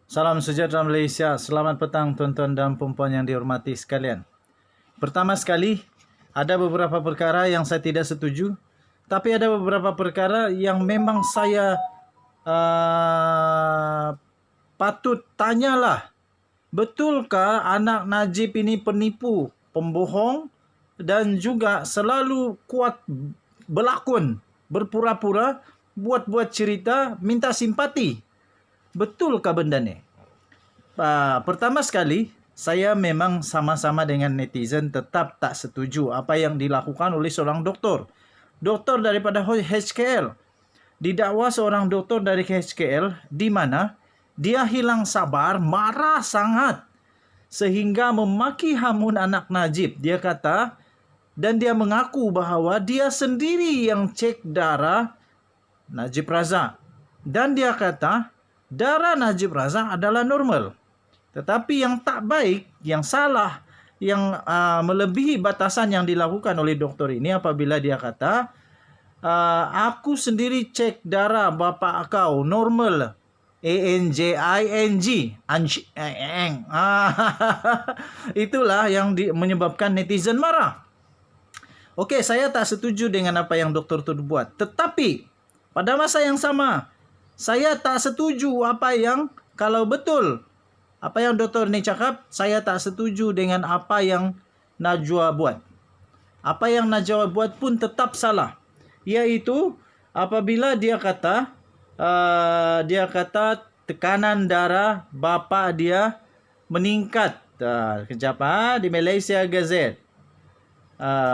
Salam sejahtera Malaysia. Selamat petang tuan-tuan dan puan-puan yang dihormati sekalian. Pertama sekali, ada beberapa perkara yang saya tidak setuju, tapi ada beberapa perkara yang memang saya patut tanyalah. Betulkah anak Najib ini penipu, pembohong dan juga selalu kuat berlakon, berpura-pura, buat-buat cerita, minta simpati? Betulkah benda ni? Pertama sekali, saya memang sama-sama dengan netizen tetap tak setuju apa yang dilakukan oleh seorang doktor. Doktor daripada HKL. Didakwa seorang doktor dari HKL di mana dia hilang sabar, marah sangat sehingga memaki hamun anak Najib. Dia kata dan dia mengaku bahawa dia sendiri yang cek darah Najib Razak. Dan dia kata darah Najib Razak adalah normal. Tetapi yang tak baik, yang salah, yang melebihi batasan yang dilakukan oleh doktor ini apabila dia kata, aku sendiri cek darah bapa kau normal. ANJING. Itulah yang menyebabkan netizen marah. Okey, saya tak setuju dengan apa yang doktor itu buat. Tetapi pada masa yang sama, saya tak setuju apa yang, kalau betul apa yang doktor ni cakap, saya tak setuju dengan apa yang Najwa buat. Apa yang Najwa buat pun tetap salah. Iaitu apabila dia kata tekanan darah bapa dia meningkat. Kejap di Malaysia Gazette.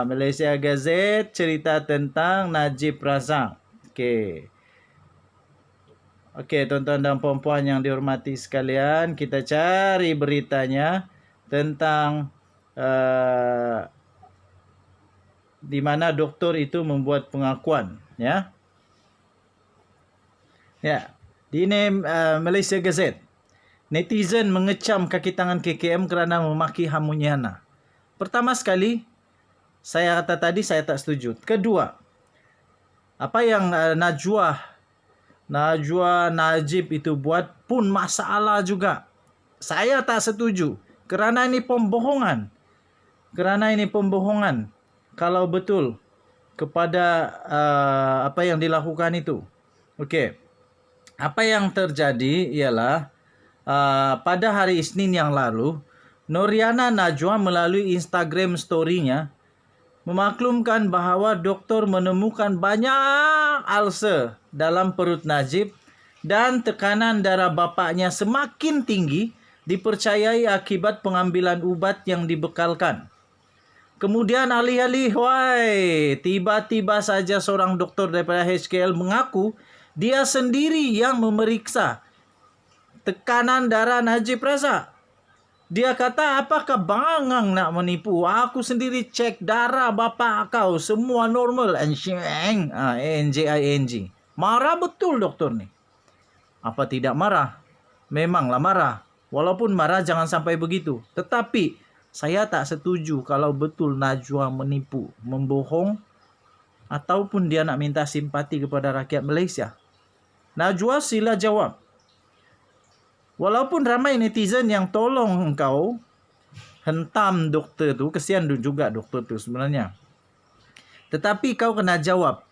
Malaysia Gazette cerita tentang Najib Razak. Okey, tuan-tuan dan puan-puan yang dihormati sekalian, kita cari beritanya tentang di mana doktor itu membuat pengakuan, ya. Ya, di ini Malaysia Gazette. Netizen mengecam kaki tangan KKM kerana memaki hamunya. Pertama sekali, saya kata tadi saya tak setuju. Kedua, apa yang Najwa Najib itu buat pun masalah juga. Saya tak setuju kerana ini pembohongan. Kalau betul kepada apa yang dilakukan itu. Okey. Apa yang terjadi ialah pada hari Isnin yang lalu, Noriana Najwa melalui Instagram story-nya memaklumkan bahawa doktor menemukan banyak ulcer dalam perut Najib dan tekanan darah bapaknya semakin tinggi dipercayai akibat pengambilan ubat yang dibekalkan. Kemudian alih-alih, tiba-tiba saja seorang doktor daripada HKL mengaku dia sendiri yang memeriksa tekanan darah Najib Razak. Dia kata, apakah bangang nak menipu? Aku sendiri cek darah bapa kau. Semua normal. ANJING. Marah betul doktor ni. Apa tidak marah? Memanglah marah. Walaupun marah jangan sampai begitu. Tetapi saya tak setuju kalau betul Najwa menipu, membohong, ataupun dia nak minta simpati kepada rakyat Malaysia. Najwa, sila jawab. Walaupun ramai netizen yang tolong engkau hentam doktor tu, kesian juga doktor tu sebenarnya. Tetapi kau kena jawab.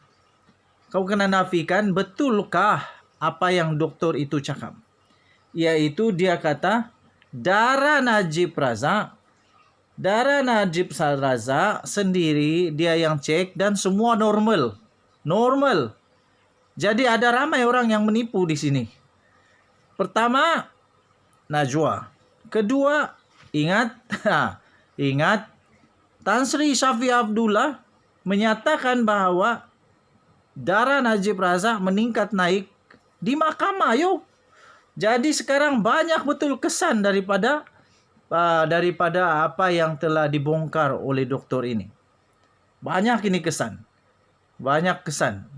Kau kena nafikan betulkah apa yang doktor itu cakap. Iaitu dia kata darah Najib Razak sendiri dia yang cek dan semua normal. Normal. Jadi ada ramai orang yang menipu di sini. Pertama, Najwa. Kedua, ingat Tan Sri Syafiq Abdullah menyatakan bahawa darah Najib Razak meningkat naik di mahkamah. Jadi sekarang banyak betul kesan daripada apa yang telah dibongkar oleh doktor ini. Banyak ini kesan.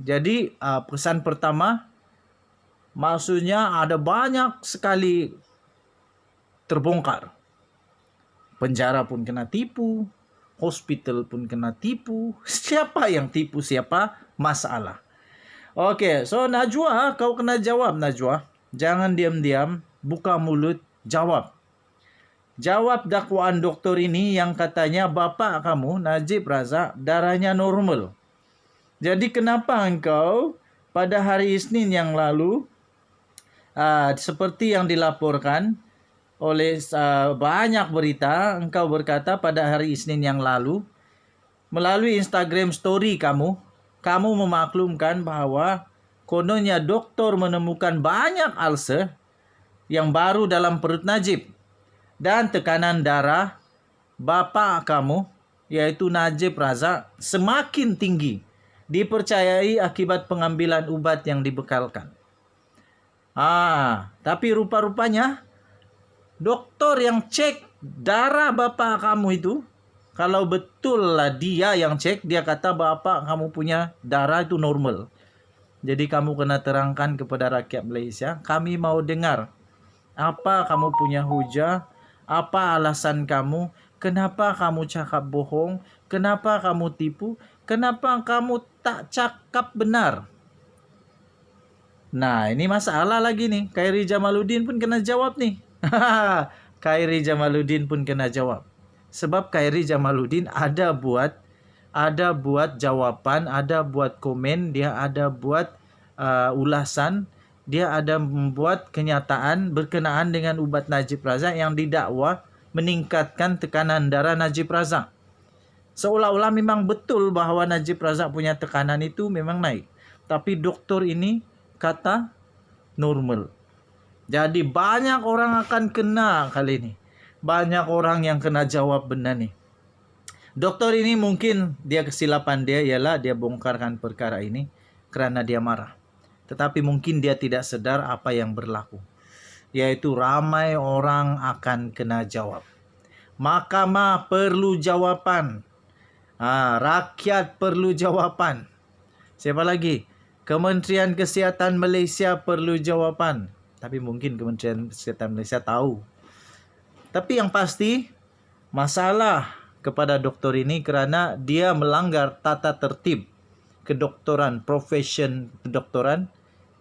Jadi pesan pertama, maksudnya ada banyak sekali terbongkar. Penjara pun kena tipu, hospital pun kena tipu. Siapa yang tipu siapa? Masalah. Okey, so Najwa, kau kena jawab Najwa. Jangan diam-diam. buka mulut, jawab. Jawab dakwaan doktor ini yang katanya bapak kamu, Najib Razak, darahnya normal. Jadi kenapa engkau pada hari Isnin yang lalu, seperti yang dilaporkan oleh banyak berita, engkau berkata pada hari Isnin yang lalu, melalui Instagram story kamu memaklumkan bahwa kononnya doktor menemukan banyak ulcer yang baru dalam perut Najib. Dan tekanan darah bapak kamu, yaitu Najib Razak, semakin tinggi. Dipercayai akibat pengambilan ubat yang dibekalkan. Tapi rupa-rupanya doktor yang cek darah bapak kamu itu, kalau betul lah dia yang cek, dia kata bapak kamu punya darah itu normal. Jadi kamu kena terangkan kepada rakyat Malaysia, kami mau dengar apa kamu punya hujah, apa alasan kamu, kenapa kamu cakap bohong, kenapa kamu tipu, kenapa kamu tak cakap benar. Nah, ini masalah lagi nih. Khairi Jamaluddin pun kena jawab nih. Khairi Jamaluddin pun kena jawab. Sebab Khairi Jamaluddin ada buat jawapan, ada buat komen, dia ada buat ulasan, dia ada membuat kenyataan berkenaan dengan ubat Najib Razak yang didakwa meningkatkan tekanan darah Najib Razak. Seolah-olah memang betul bahwa Najib Razak punya tekanan itu memang naik. Tapi doktor ini kata normal. Jadi banyak orang akan kena kali ini. Banyak orang yang kena jawab benar nih. Doktor ini mungkin kesilapan dia ialah dia bongkarkan perkara ini kerana dia marah. Tetapi mungkin dia tidak sedar apa yang berlaku. Yaitu ramai orang akan kena jawab. Mahkamah perlu jawapan. Rakyat perlu jawapan. Siapa lagi? Kementerian Kesihatan Malaysia perlu jawapan. Tapi mungkin Kementerian Kesihatan Malaysia tahu. Tapi yang pasti, masalah kepada doktor ini kerana dia melanggar tata tertib kedoktoran, profesion kedoktoran,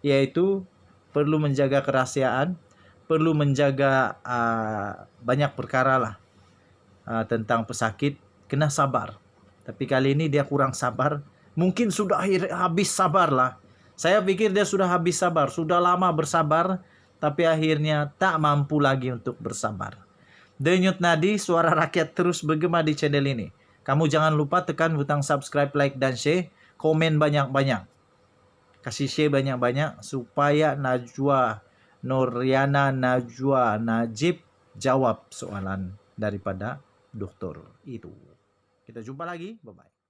iaitu perlu menjaga kerahsiaan, perlu menjaga banyak perkara lah tentang pesakit, kena sabar. Tapi kali ini dia kurang sabar. Mungkin sudah habis sabar lah. Saya pikir dia sudah habis sabar. Sudah lama bersabar. Tapi akhirnya tak mampu lagi untuk bersabar. Denyut nadi suara rakyat terus bergema di channel ini. Kamu jangan lupa tekan butang subscribe, like dan share. Komen banyak-banyak. Kasih share banyak-banyak. Supaya Noriana Najwa Najib jawab soalan daripada doktor itu. Kita jumpa lagi. Bye-bye.